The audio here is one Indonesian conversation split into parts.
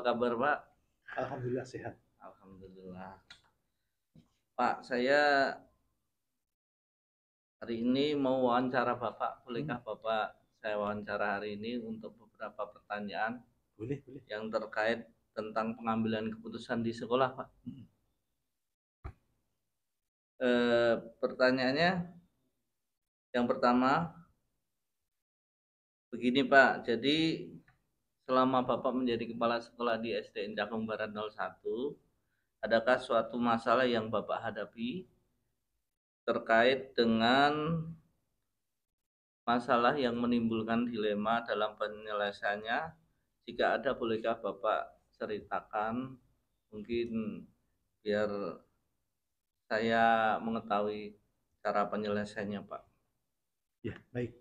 kabar Pak? Alhamdulillah sehat. Alhamdulillah. Pak, saya hari ini mau wawancara Bapak. Bolehkah Bapak saya wawancara hari ini untuk beberapa pertanyaan Boleh. yang terkait tentang pengambilan keputusan di sekolah, Pak? Pertanyaannya yang pertama begini Pak, jadi selama Bapak menjadi kepala sekolah di SDN Cakung Barat 01, adakah suatu masalah yang Bapak hadapi terkait dengan masalah yang menimbulkan dilema dalam penyelesaiannya? Jika ada, bolehkah Bapak ceritakan, mungkin biar saya mengetahui cara penyelesaiannya, Pak? Ya, baik.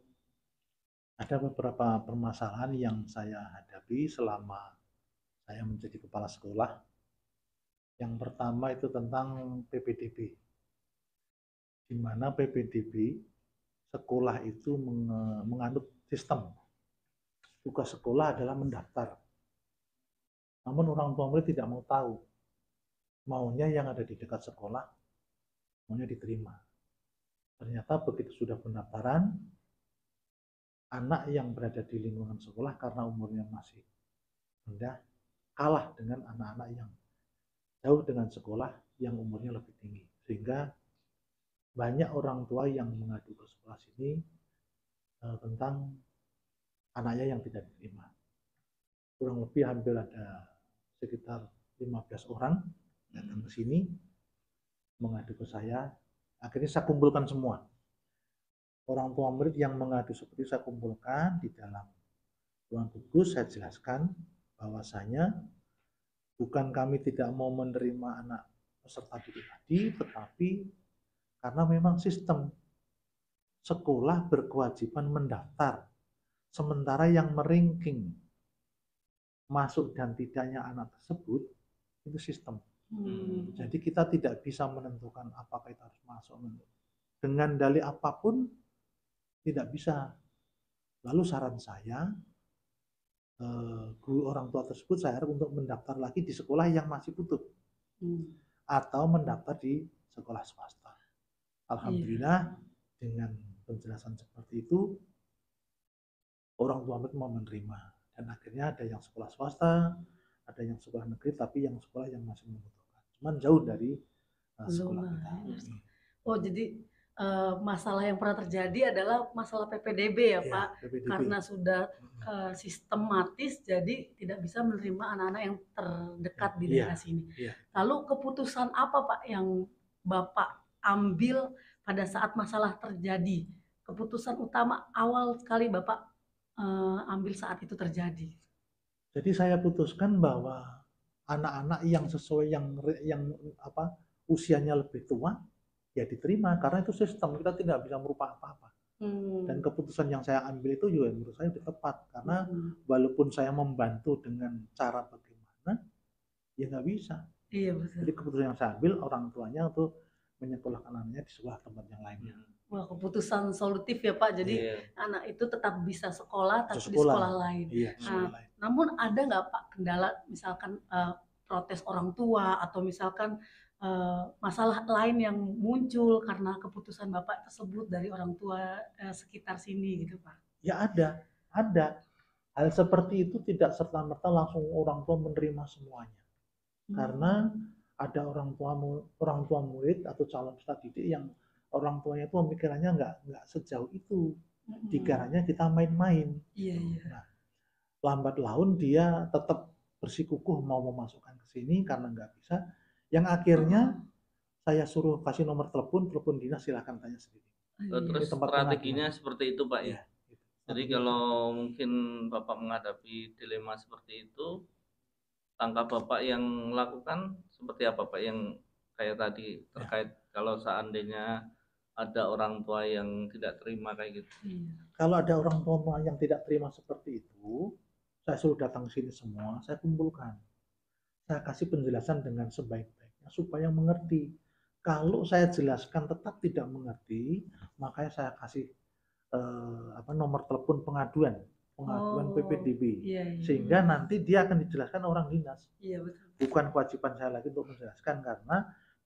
Ada beberapa permasalahan yang saya hadapi selama saya menjadi kepala sekolah. Yang pertama itu tentang PPDB, di mana PPDB sekolah itu menganut sistem. Tugas sekolah adalah mendaftar. Namun orang tua murid tidak mau tahu. Maunya yang ada di dekat sekolah, maunya diterima. Ternyata begitu sudah pendaftaran, anak yang berada di lingkungan sekolah karena umurnya masih rendah, kalah dengan anak-anak yang jauh dengan sekolah yang umurnya lebih tinggi. Sehingga banyak orang tua yang mengadu ke sekolah sini tentang anaknya yang tidak diterima. Kurang lebih hampir ada sekitar 15 orang datang ke sini mengadu ke saya. Akhirnya saya kumpulkan semua. Orang tua murid yang mengadu seperti saya kumpulkan di dalam ruang gugus. Saya jelaskan bahwasanya bukan kami tidak mau menerima anak peserta didik tadi, tetapi karena memang sistem sekolah berkewajiban mendaftar, sementara yang meranking masuk dan tidaknya anak tersebut itu sistem. Jadi kita tidak bisa menentukan apakah itu harus masuk dengan dalih apapun, tidak bisa. Lalu saran saya, guru orang tua tersebut saya harap untuk mendaftar lagi di sekolah yang masih butuh, atau mendaftar di sekolah swasta. Alhamdulillah dengan penjelasan seperti itu orang tua murid mau menerima, dan akhirnya ada yang sekolah swasta, ada yang sekolah negeri, tapi yang sekolah yang masih membutuhkan, cuman jauh dari sekolah kita. Oh, jadi masalah yang pernah terjadi adalah masalah PPDB ya, Pak, PPDB. Karena sudah sistematis, jadi tidak bisa menerima anak-anak yang terdekat di daerah sini. Lalu keputusan apa Pak yang Bapak ambil pada saat masalah terjadi? Keputusan utama awal sekali Bapak ambil saat itu terjadi. Jadi saya putuskan bahwa anak-anak yang sesuai yang usianya lebih tua ya diterima, karena itu sistem, kita tidak bisa merubah apa-apa. Dan keputusan yang saya ambil itu juga menurut saya sudah tepat, karena walaupun saya membantu dengan cara bagaimana ya nggak bisa. Iya, betul. Jadi keputusan yang saya ambil, orang tuanya untuk menyekolahkan anaknya di sekolah tempat yang lainnya. Wah, keputusan solutif ya Pak. Jadi anak itu tetap bisa sekolah tapi di sekolah lain. Namun ada nggak Pak kendala, misalkan protes orang tua atau misalkan masalah lain yang muncul karena keputusan Bapak tersebut dari orang tua sekitar sini gitu Pak? Ya ada. Hal seperti itu tidak serta-merta langsung orang tua menerima semuanya. Karena ada orang tua murid atau calon peserta didik yang orang tuanya itu pemikirannya nggak sejauh itu. Dikiranya kita main-main. Nah, lambat laun dia tetap bersikukuh mau memasukkan ke sini karena nggak bisa. Yang akhirnya saya suruh kasih nomor telepon dinas, silahkan tanya sendiri. Terus strateginya seperti itu Pak ya? Jadi kalau mungkin Bapak menghadapi dilema seperti itu, langkah Bapak yang lakukan seperti apa Pak, yang kayak tadi terkait kalau seandainya ada orang tua yang tidak terima kayak gitu? Kalau ada orang tua yang tidak terima seperti itu, saya suruh datang ke sini semua, saya kumpulkan. Saya kasih penjelasan dengan sebaik-baiknya supaya mengerti. Kalau saya jelaskan tetap tidak mengerti, makanya saya kasih nomor telepon pengaduan pengaduan PPDB. Iya. Sehingga nanti dia akan dijelaskan orang dinas. Iya, betul. Bukan kewajiban saya lagi untuk menjelaskan karena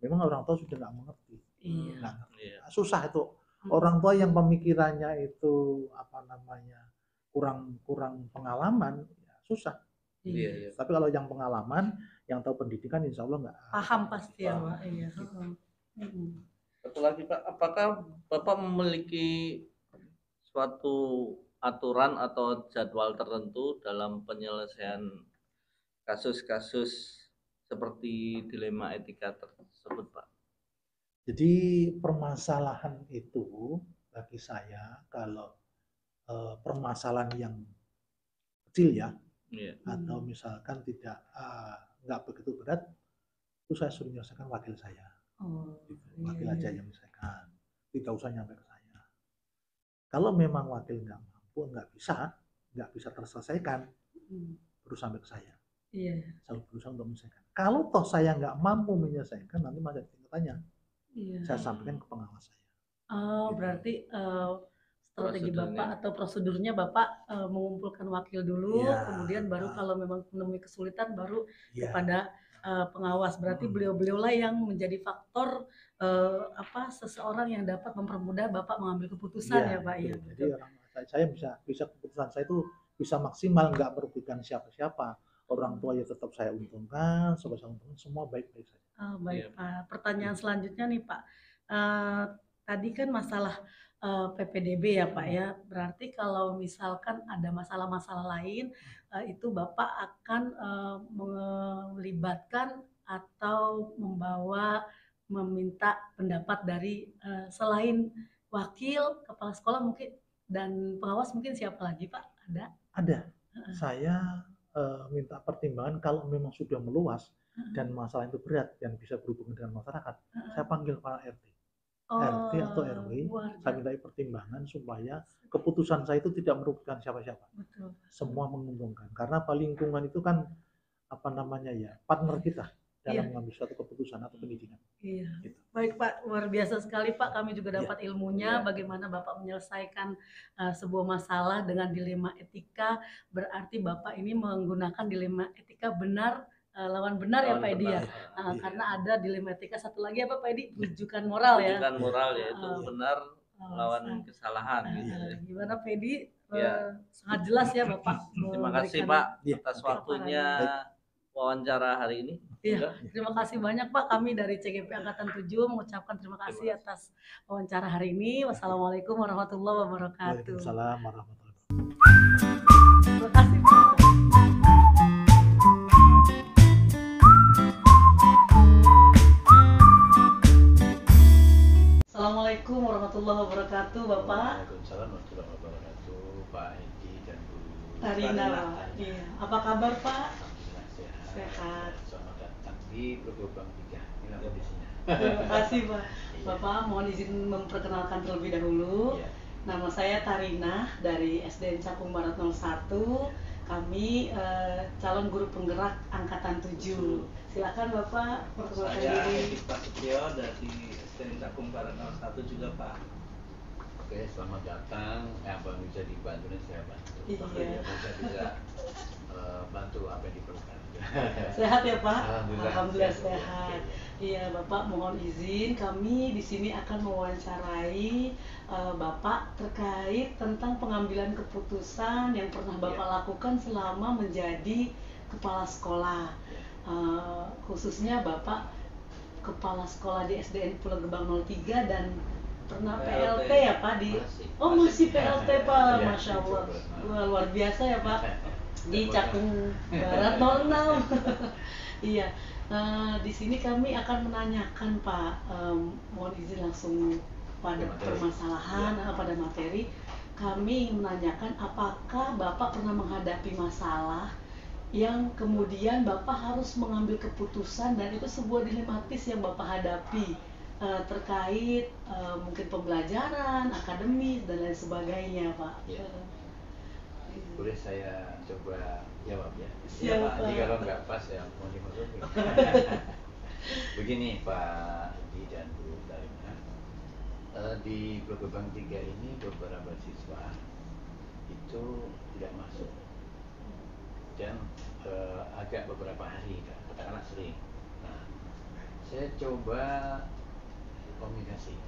memang orang tua sudah nggak mengerti. Iya. Susah itu. Orang tua yang pemikirannya itu kurang pengalaman, ya susah. Iya. Tapi kalau yang pengalaman, yang tahu pendidikan, insya Allah nggak paham pasti ya Pak. Iya. Satu lagi Pak, apakah Bapak memiliki suatu aturan atau jadwal tertentu dalam penyelesaian kasus-kasus seperti dilema etika tersebut Pak? Jadi permasalahan itu bagi saya kalau permasalahan yang kecil ya, atau misalkan nggak begitu berat, itu saya suruh menyelesaikan wakil saya. Wakil aja yang menyelesaikan, tidak usah nyampe ke saya. Kalau memang wakil nggak mampu, nggak bisa terselesaikan, baru sampai ke saya. Saya berusaha untuk menyelesaikan. Kalau toh saya nggak mampu menyelesaikan, nanti masih tingkatannya. Saya sampaikan ke pengawas saya. Berarti strategi Bapak atau prosedurnya Bapak mengumpulkan wakil dulu, kemudian baru kalau memang menemui kesulitan baru kepada pengawas. Berarti beliau-beliaulah yang menjadi faktor seseorang yang dapat mempermudah Bapak mengambil keputusan ya Pak. Iya. Jadi saya bisa keputusan saya itu bisa maksimal, nggak merugikan siapa-siapa. Orang tua ya tetap saya untungkan, saya untungkan, semua baik-baik saja. Baik Pak. Pertanyaan selanjutnya nih Pak. Tadi kan masalah PPDB ya Pak ya. Berarti kalau misalkan ada masalah-masalah lain, itu Bapak akan melibatkan atau meminta pendapat dari selain wakil, kepala sekolah mungkin, dan pengawas mungkin siapa lagi Pak? Ada. Saya minta pertimbangan kalau memang sudah meluas dan masalah itu berat dan bisa berhubungan dengan masyarakat, saya panggil para RT atau RW, saya minta pertimbangan supaya keputusan saya itu tidak merugikan siapa-siapa. Semua menguntungkan, karena lingkungan itu kan partner kita dalam mengambil suatu keputusan atau pendidikan. Gitu. Baik Pak, luar biasa sekali Pak. Kami juga dapat ilmunya bagaimana Bapak menyelesaikan sebuah masalah dengan dilema etika. Berarti Bapak ini menggunakan dilema etika benar lawan benar ya Pak Edi ya. Karena ada dilema etika satu lagi apa Pak Edi? Rujukan moral ya. Rujukan moral yaitu benar lawan kesalahan. Gimana Pak Edi? Sangat jelas ya Bapak. Terima kasih Pak atas waktunya wawancara hari ini. Terima kasih banyak Pak. Kami dari CGP Angkatan 7 mengucapkan terima kasih atas wawancara hari ini. Wassalamualaikum warahmatullahi wabarakatuh. Waalaikumsalam warahmatullahi wabarakatuh. Terima kasih Pak. Assalamualaikum warahmatullahi wabarakatuh Bapak. Waalaikumsalam warahmatullahi wabarakatuh Pak Edi dan Bu Tarina. Iya. Apa kabar Pak? Sehat. Selamat datang di Blogobang 3. Inilah kondisinya. Terima kasih Pak. Bapak mohon izin memperkenalkan terlebih dahulu. Nama saya Tarina dari SDN Cakung Barat 01. Kami calon guru penggerak Angkatan 7. Silakan Bapak perkenalkan diri. Saya Pak Setio dari SDN Cakung Barat 01 juga Pak. Oke, selamat datang. Apa yang bisa dibantu saya bantu. Iya. Bisa bantu apa yang diperlukan. Sehat ya Pak? Alhamdulillah sehat. Iya Bapak, mohon izin kami di sini akan mewawancarai Bapak terkait tentang pengambilan keputusan yang pernah Bapak lakukan selama menjadi kepala sekolah. Khususnya Bapak kepala sekolah di SDN Pulau Gebang 03 dan pernah PLT ya Pak di masih PLT Pak. Masya Allah. Luar biasa ya Pak. Di Cakung Barat 06. Iya. Di sini kami akan menanyakan Pak, mohon izin langsung pada permasalahan, pada materi. Kami menanyakan apakah Bapak pernah menghadapi masalah yang kemudian Bapak harus mengambil keputusan dan itu sebuah dilematis yang Bapak hadapi terkait mungkin pembelajaran, akademis dan lain sebagainya Pak. Boleh saya coba jawab ya? Siap, Pak. Kalau nggak pas ya mau dimasukin. Begini Pak Edi dan Bu Tarina, di Blogobang 3 ini beberapa siswa itu tidak masuk dan agak beberapa hari, katakanlah sering. Nah, saya coba komunikasi,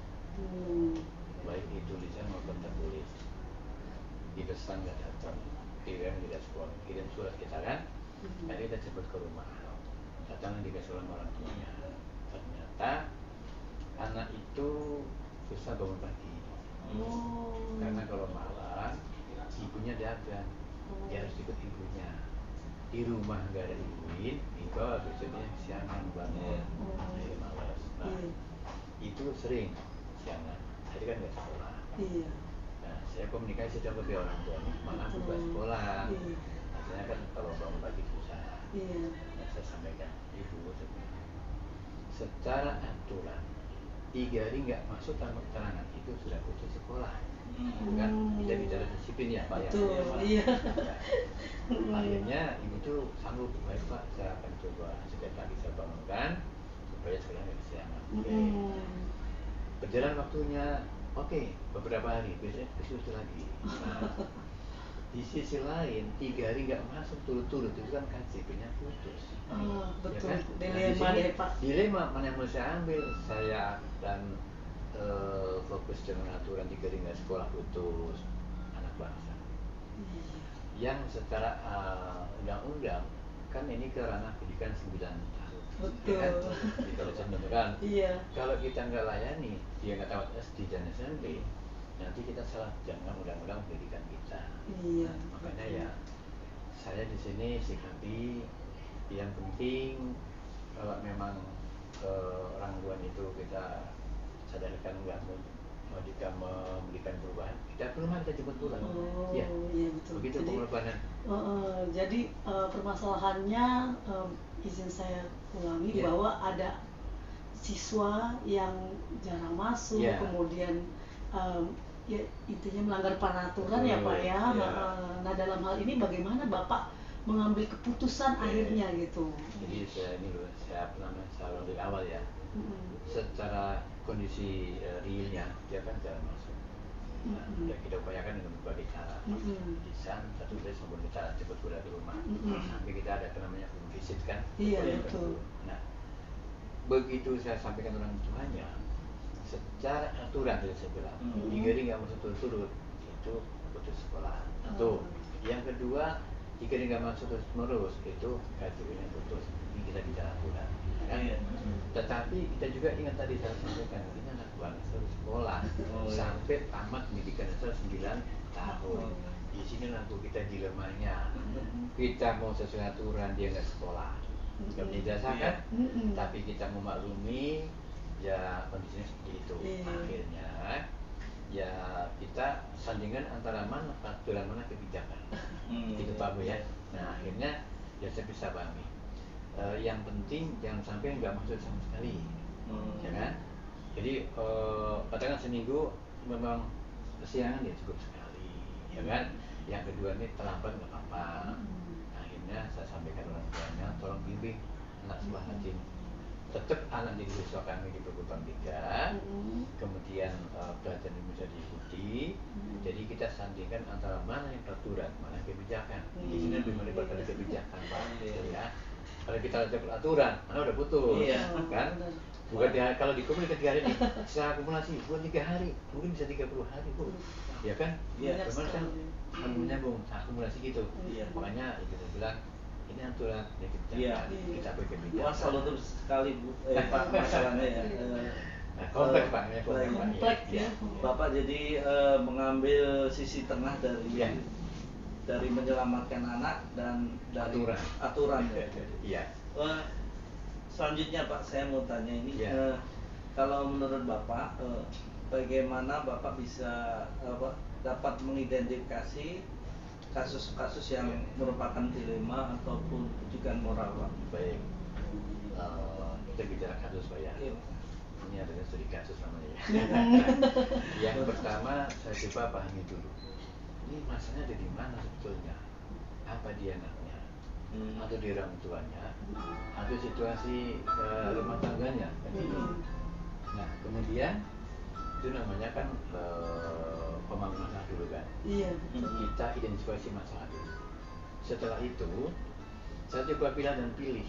baik itu tulisan maupun tertulis. Dipesan nggak datang, kirim tidak sekolah, kirim surat kita kan, jadi kita jemput ke rumah, datang dikasih orang tuanya. Ternyata anak itu susah bangun pagi, karena kalau malam ibunya dagang, dia harus ikut ibunya. Di rumah nggak ada ibuin, itu besoknya siangan bangun, jadi malas. Nah, itu sering siangan, jadi kan nggak sekolah. Nah, saya komunikasi sama ke orang tuanya, mana buka sekolah. Akhirnya kan kalau bangun pagi susah. Nah, saya sampaikan, ibu secara aturan 3 hari nggak masuk tanpa keterangan itu sudah putus sekolah. Kan kita bicara disiplin ya Pak. Betul, ya, iya. Akhirnya ibu tuh sanggup, baik Pak, saya akan coba setiap pagi saya bangunkan supaya sekolah nggak kesiangan. Berjalan waktunya, oke, beberapa hari, biasanya kesusul lagi. Nah, di sisi lain 3 hari nggak masuk turut-turut itu kan KJP-nya putus. Betul, Ya kan? dilema Nah, deh Pak. dilema mana yang mau saya ambil, saya dan fokus dengan aturan 3 hari nggak sekolah putus, anak bangsa. Yang secara undang-undang kan ini ke ranah pendidikan 9 tahun. Betul. Ya kan? Di kalau kan. Iya. Kalau kita nggak layani, dia nggak tahu SD dan SMP, nanti kita salah jalan undang-undang pendidikan kita. Iya. Makanya ya saya di sini sikapi yang penting kalau memang orang tua itu kita sadarkan nggak mau jika memberikan perubahan, kita belum ada jemput pulang. Iya betul. Begitu pengorbanan. Jadi permasalahannya izin saya ulangi bahwa ada siswa yang jarang masuk, kemudian ya intinya melanggar peraturan ya Pak ya. Nah dalam hal ini bagaimana Bapak mengambil keputusan akhirnya gitu? Jadi saya selalu dari awal ya. Secara kondisi realnya dia kan jarang masuk. Nah, ya kita upayakan dengan berbagai cara. Lisan, satu tes maupun kita jemput bola di rumah. Sampai kita ada namanya home visit kan. Iya betul. Nah, begitu saya sampaikan orang tuanya, secara aturan tadi saya bilang, 3 hari nggak masuk turut-turut itu putus sekolah. Satu. Yang kedua, 3 hari nggak masuk terus-menerus itu KJP-nya putus. Ini kita bicara aturan. Kan? Tetapi kita juga ingat tadi saya sampaikan, ini anak bangsa sekolah sampai tamat pendidikan dasar 9 tahun. Di sini lampu kita dilemanya. Kita mau sesuai aturan dia nggak sekolah, nggak dijasa kan? Tapi kita memaklumi ya kondisinya seperti itu. Akhirnya ya kita sandingan antara mana aturan mana kebijakan. Itu Pak Bu ya. Nah akhirnya ya saya bisa pahami. Yang penting jangan sampai nggak masuk sama sekali, ya kan? Jadi katakan seminggu memang kesiangan ya cukup sekali, ya kan? Yang kedua ini terlambat nggak apa-apa. Akhirnya saya sampaikan orang tuanya, tolong bimbing anak sekolah rajin. Tetap anak jadi siswa kami di perguruan 3, kemudian pelajaran ini bisa diikuti. Jadi kita sandingkan antara mana yang peraturan, mana yang kebijakan. Di sini lebih melibatkan kebijakan, Pak. Ya. Kalau kita lihat aturan, mana udah putus, kan? Bukan kalau dikumpulkan 3 hari ini, secara akumulasi bukan 3 hari, mungkin bisa 30 hari Bu, ya kan? Cuman kan menyambung akumulasi gitu. Makanya itu saya bilang ini aturan ya kita pakai kebijakan. Wah salut sekali Bu, Pak masalahnya ya. Kompleks Pak, kompleks ya. Bapak jadi mengambil sisi tengah dari menyelamatkan anak dan dari aturan ya. Iya. Selanjutnya Pak, saya mau tanya ini, kalau menurut Bapak, bagaimana Bapak bisa dapat mengidentifikasi kasus-kasus yang merupakan dilema ataupun ujian moral Pak? Baik, kita bicara kasus Pak ya. Ini adalah studi kasus namanya ya. Yang pertama saya coba pahami dulu, ini masalahnya ada di mana sebetulnya? Apa dia anaknya? Atau di orang tuanya, atau situasi rumah tangganya. Nah kemudian itu namanya kan pemanggilan dulu kan. Iya. Kita identifikasi masalah dulu. Setelah itu saya coba pilih dan pilih.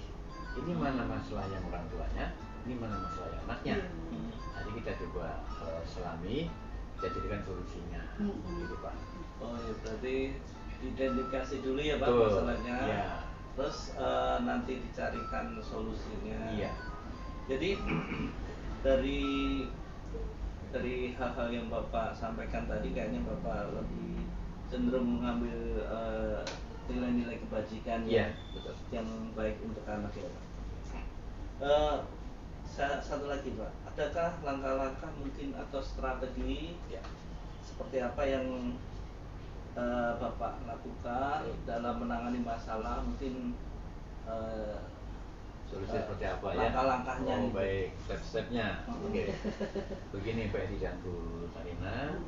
Ini mana masalah yang orang tuanya, ini mana masalah yang anaknya. Jadi kita coba selami, kita jadikan solusinya. Gitu Pak. Oh ya, berarti identifikasi dulu ya Pak Betul. masalahnya. Ya. Terus nanti dicarikan solusinya. Iya. Jadi dari hal-hal yang Bapak sampaikan tadi, kayaknya Bapak lebih cenderung mengambil nilai-nilai kebajikan Iya, betul. yang baik untuk anak ya Pak. Satu lagi Pak, adakah langkah-langkah mungkin atau strategi Ya. seperti apa yang Bapak lakukan dalam menangani masalah, mungkin Solusi seperti apa ya? langkah-langkahnya Oh, gitu. baik, step-stepnya. Oke. Begini Pak Edi dan Bu Sarina,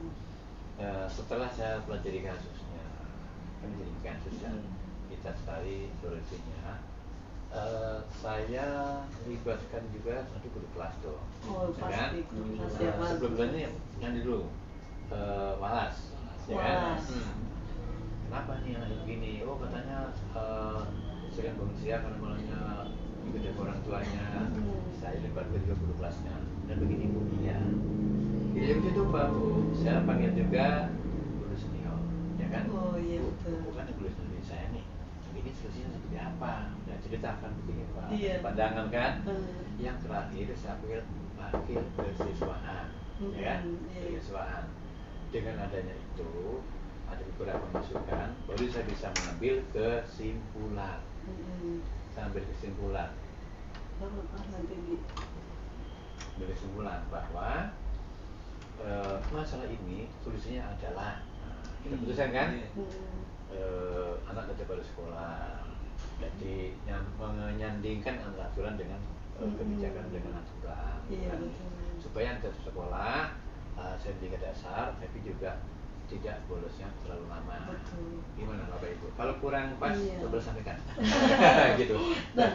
setelah saya pelajari kasusnya, kan jadi kasus ya, kita cari solusinya. Saya libatkan juga satu guru kelas tuh. Oh, Ya kan? pasti guru kelas ya, Pak. Sebelumnya yang dulu Walas, ya kan? Walas. Kenapa nih anak begini? Oh katanya sering bangun siang karena malahnya ikut dari orang tuanya. Saya libatkan juga guru kelasnya. Dan begini Bu, ya. Jadi begitu Pak Bu, saya panggil juga guru senior, ya kan? Oh iya Bu, betul. bukan guru senior saya nih. Ini solusinya seperti apa? Dan ceritakan begini Pak. Iya. Pandangan kan? Yang terakhir saya panggil kesiswaan, ya kan? Kesiswaan. Dengan adanya itu ada beberapa masukan, baru saya bisa mengambil kesimpulan. Saya ambil kesimpulan. Kesimpulan bahwa masalah ini solusinya adalah kita putuskan kan, anak tetap harus sekolah. Jadi menyandingkan antara aturan dengan kebijakan dengan aturan. Iya, kan? Supaya tetap sekolah, saya berikan dasar, tapi juga tidak bolosnya terlalu lama. Betul. Gimana Bapak Ibu? Kalau kurang pas, coba sampaikan. Gitu. Nah,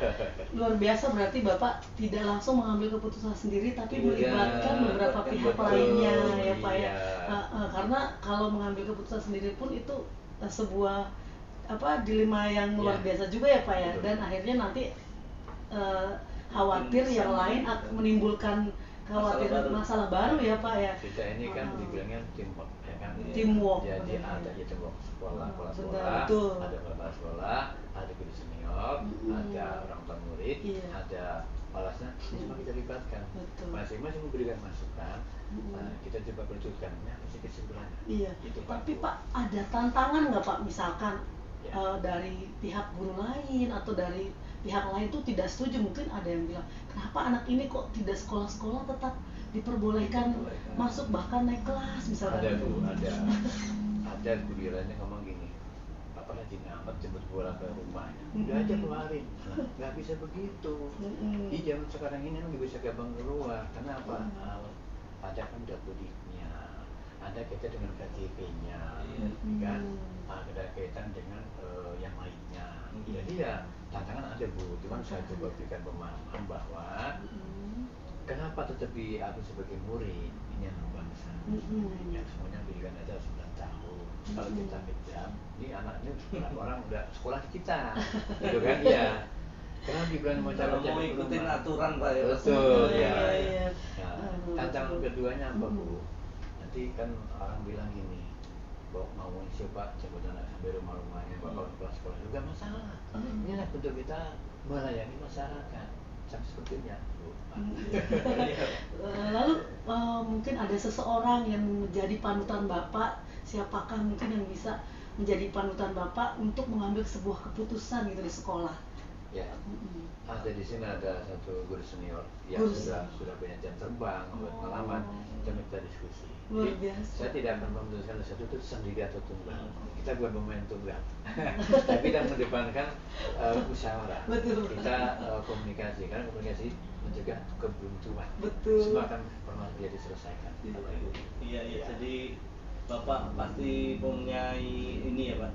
luar biasa, berarti Bapak tidak langsung mengambil keputusan sendiri, tapi melibatkan beberapa pihak lainnya ya Pak ya. Karena kalau mengambil keputusan sendiri pun itu sebuah dilema yang luar biasa juga ya Pak ya. Betul. Dan akhirnya nanti khawatir yang lain akan menimbulkan masalah baru ya Pak ya. Kita ini kan dibilangnya teamwork, ya kan? Teamwork. Jadi ada teamwork sekolah, kepala Benar, sekolah, betul. ada kepala sekolah, ada guru senior, ada orang tua murid, Iya. ada kepalasnya, semua kita libatkan. Betul. Masing-masing memberikan masukan, kita coba berjuangkan, apa sih kesimpulannya? Iya. Itu, Tapi Bu. Pak, ada tantangan nggak Pak, misalkan Ya. dari pihak guru lain atau dari pihak lain tuh tidak setuju, mungkin ada yang bilang kenapa anak ini kok tidak sekolah-sekolah tetap diperbolehkan masuk bahkan naik kelas misalkan. Ada Bu, ada guru lainnya ngomong gini, Bapak rajin amat jemput bola ke rumahnya, udah aja keluarin. Nah, nggak bisa begitu. Di zaman sekarang ini nggak bisa gampang keluar. Kenapa? Ada kan udah bodiknya, ada kaitan dengan KTP-nya, kan? Ada kaitan dengan yang lainnya. Jadi ya tantangan ada Bu, cuman saya coba berikan pemahaman bahwa kenapa tetapi aku sebagai murid ini yang bangsa, yang semuanya pendidikan aja 9 tahun. Kalau kita kejam, ini anaknya orang udah sekolah di kita, gitu kan? Iya. Kenapa dibilang Kalau mau ikutin aturan Pak ya. Betul ya. Iya. Nah, tantangan keduanya apa Bu? Nanti kan orang bilang gini, kok mau coba jemput anak sampai rumah-rumahnya, bawa ke sekolah juga masalah. Ini lah bentuk kita melayani masyarakat. Sepertinya Bu. Lalu mungkin ada seseorang yang menjadi panutan Bapak, siapakah mungkin yang bisa menjadi panutan Bapak untuk mengambil sebuah keputusan gitu di sekolah? Ya, ada di sini ada satu guru senior yang sudah punya jam terbang, buat pengalaman, kita minta diskusi. Luar Jadi, biasa. saya tidak akan memutuskan satu itu sendiri atau tunggal. Kita bukan pemain tunggal, tapi kita mendepankan musyawarah. Betul. Kita komunikasi, karena komunikasi mencegah kebuntuan. Betul. Semua akan pernah bisa diselesaikan. Iya. Jadi Bapak pasti mempunyai ini ya Pak,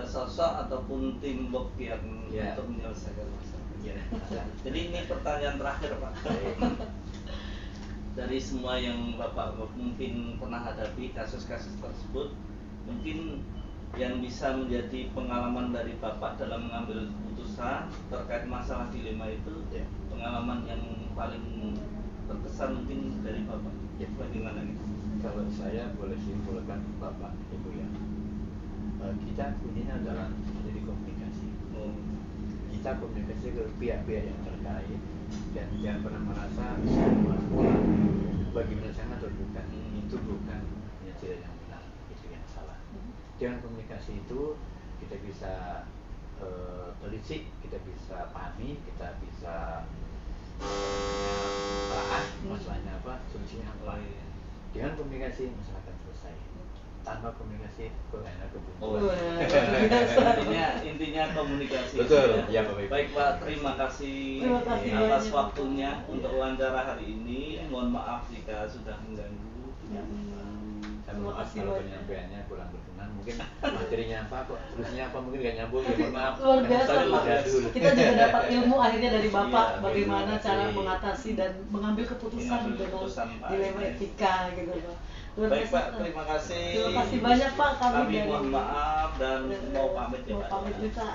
sosok ataupun teamwork yang untuk menyelesaikan masalah. Jadi ini pertanyaan terakhir Pak. Dari semua yang Bapak mungkin pernah hadapi kasus-kasus tersebut, mungkin yang bisa menjadi pengalaman dari Bapak dalam mengambil keputusan terkait masalah dilema itu, Ya. pengalaman yang paling terkesan mungkin dari Bapak. Ya. Bagaimana gitu? Kalau saya boleh simpulkan Bapak Ibu ya, kita kuncinya adalah jadi komunikasi. Oh, Kita komunikasi ke pihak-pihak yang terkait dan jangan pernah merasa semua sekolah bagaimana sangat atau bukan, itu bukan penyajian yang benar, itu yang salah. Dengan komunikasi itu kita bisa telisik, kita bisa pahami, kita bisa telaah masalahnya apa, solusinya apa. Dengan komunikasi masalah akan selesai. Tanpa komunikasi enak Oh, intinya komunikasi. Betul, ya Bapak Ibu. Baik Pak, terima kasih, Terima kasih atas banyak. waktunya untuk wawancara hari ini. Mohon maaf jika sudah mengganggu. Saya Terima mohon maaf kasih kalau banyak. penyampaiannya kurang berkenan, mungkin materinya apa kok terusnya apa mungkin gak nyambung, ya mohon maaf. Luar biasa Saya Pak. udah dulu. Kita juga dapat ilmu akhirnya dari Bapak Iya, bagaimana terima cara kasih. mengatasi dan mengambil keputusan Mengambil dengan keputusan, Pak. dilema etika gitu Pak. Luar Baik biasa. Pak, terima kasih. Terima kasih banyak Pak, Kami mohon maaf dan mau pamit ya mau Pak. pamit juga.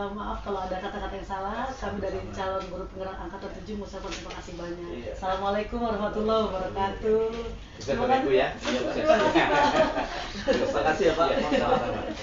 Maaf kalau ada kata-kata yang salah. Kami dari calon guru penggerak angkatan 7 mengucapkan terima kasih banyak. Iya. Assalamualaikum warahmatullahi wabarakatuh. Bisa Bapak Ibu ya. Terima kasih Pak. Terima kasih ya Pak. Iya, sama-sama.